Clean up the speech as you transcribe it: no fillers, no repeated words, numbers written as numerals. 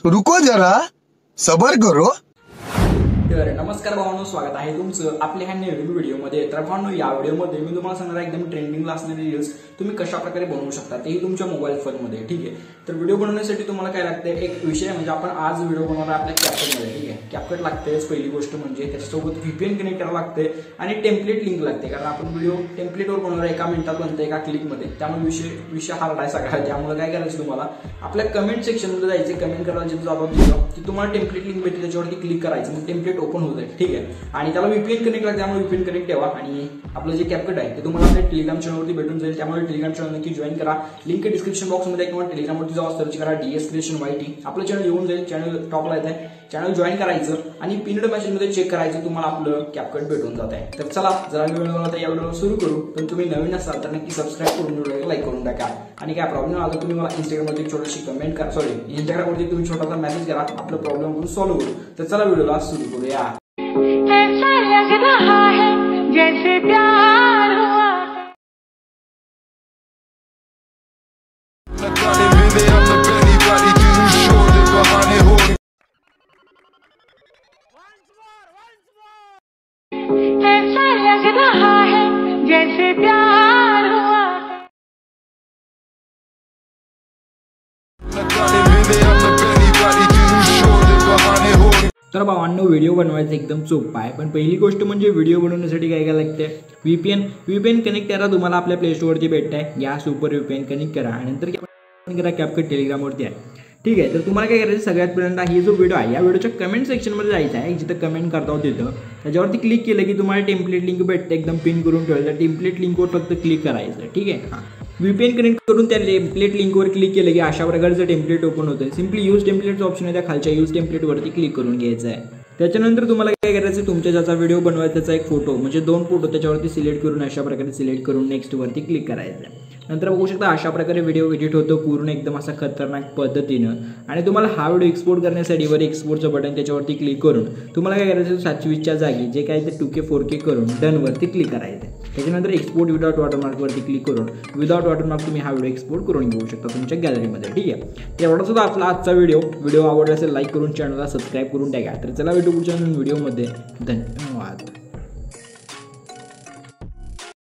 रुको जरा सबर करो। तर नमस्कार भावांनो, स्वागत आहे तुमचं आपल्या ह्या नवीन व्हिडिओमध्ये। तर भावांनो, या व्हिडिओमध्ये मी तुम्हाला सांगणार एकदम ट्रेंडिंगला असणारे रील्स तुम्ही कशा प्रकारे बनवू शकता, तेही तुमच्या मोबाईल फोनमध्ये। ठीक आहे, तर व्हिडिओ बनवण्यासाठी तुम्हाला काय लागतं, एक विषय म्हणजे आपण आज व्हिडिओ बनवणार आपल्या कॅपकटमध्ये। ठीक आहे, कॅपकट लागतेच पहिली गोष्ट, म्हणजे त्याच्यासोबत VPN कनेक्ट करावं लागते आणि टेम्पलेट लिंक लागते, कारण आपण व्हिडिओ टेम्पलेटवर बनवणार, एका मिनिटात बनतं, एका क्लिकमध्ये। त्यामुळे विषय हार्ड आहे सगळा। त्यामुळे काय करायचं, तुम्हाला आपल्या कमेंट सेक्शनमध्ये जायचं, कमेंट करायला जिथे जातो की तुम्हाला टेम्पलेट लिंक भेटते, त्याच्यावरती क्लिक करायचं, मग टेम्पलेट ओपन होतं। ठीक आहे, आणि त्याला VPN कनेक्ट लागते, त्यामुळे VPN कनेक्ट ठेवा। आणि आपलं जे कॅपकट आहे ते तुम्हाला आपल्या टेलिग्राम चॅनलवरती भेटून जाईल, त्यामुळे टेलिग्राम चॅनल नक्की जॉईन करा। लिंक डिस्क्रिप्शन बॉक्समध्ये किंवा टेलिग्रामवरती जाऊन सर्च करा DS Creation YT, आपलं चॅनल येऊन जाईल। चॅनल टॉपला येत आहे, चॅनल जॉईन करायचं आणि पिनड मेसेजमध्ये चेक करायचं, तुम्हाला आपलं कॅपकट भेटून जात आहे। तर चला, जरा वेळ होता या व्हिडिओला सुरू करू। पण तुम्ही नवीन असाल तर नक्की सबस्क्राईब करून व्हिडिओला लाईक करून टाका। आणि काय प्रॉब्लेम आला तुम्ही मला इंस्टाग्रामवरती छोटीशी कमेंट करा, इंस्टाग्रामवरती तुम्ही छोटासा मेसेज करा, आपलं प्रॉब्लेम आपण सॉल्व्ह करू। तर चला व्हिडिओला सुरू करूया। ऐसा लग रहा है जैसे प्यार हुआ ऐसा लग रहा है जैसे प्यार हुआ तर भावांनो, व्हिडिओ बनवायचं एकदम सोपं आहे, पण पहिली गोष्ट म्हणजे व्हिडिओ बनवण्यासाठी काय काय लागते, VPN कनेक्ट करा, तुम्हाला आपल्या प्ले स्टोअरवरती भेटतंय, या सुपर VPN कनेक्ट करा आणि नंतर करा कॅपकट टेलिग्रामवरती आहे। ठीक आहे, तर तुम्हाला काय करायचं, सगळ्यात पहिल्यांदा ही जो व्हिडिओ आहे या व्हिडिओच्या कमेंट सेक्शनमध्ये जायचं आहे, जिथं कमेंट करता तिथं त्याच्यावरती क्लिक केलं की तुम्हाला टेम्पलेट लिंक भेटते, एकदम पिन करून ठेवलं, टेम्पलेट लिंकवर फक्त क्लिक करायचं। ठीक आहे, हां, VPN कनेक्ट करून त्या टेम्पलेट लिंकवर क्लिक केलं की अशा प्रकारचं टेम्पलेट ओपन होतं। सिम्पली यूज टेम्पलेटचं ऑप्शन आहे, त्या खालच्या यूज टेम्पलेटवरती क्लिक करून घ्यायचं आहे। त्याच्यानंतर तुम्हाला काय करायचं, तुमच्या ज्याचा व्हिडिओ बनवायचा त्याचा एक फोटो, म्हणजे 2 फोटो त्याच्यावरती सिलेक्ट करून अशा प्रकारे सिलेक्ट करून नेक्स्टवरती क्लिक करायचं। नंतर बघू शकता अशा प्रकारे व्हिडिओ एडिट होतो पूर्ण एकदम असा खतरनाक पद्धतीनं। आणि तुम्हाला हा व्हिडिओ एक्सपोर्ट करण्यासाठी वर एक्सपोर्टचं बटन त्याच्यावरती क्लिक करून तुम्हाला काय करायचं, 720च्या जागी जे काय ते 2K 4K करून डनवरती क्लिक करायचं। त्याच्यानंतर एक्सपोर्ट विदाउट वॉटरमार्कवरती क्लिक करून विदाउट वॉटरमार्क तुम्ही हा व्हिडिओ एक्सपोर्ट करून घेऊ शकता तुमच्या गॅलरीमध्ये। ठीक आहे, एवढा सुद्धा आपला आजचा व्हिडिओ आवडला असेल लाईक करून चॅनलला सबस्क्राईब करून टाका। तर चला भेटू पुढच्या व्हिडिओमध्ये, धन्यवाद।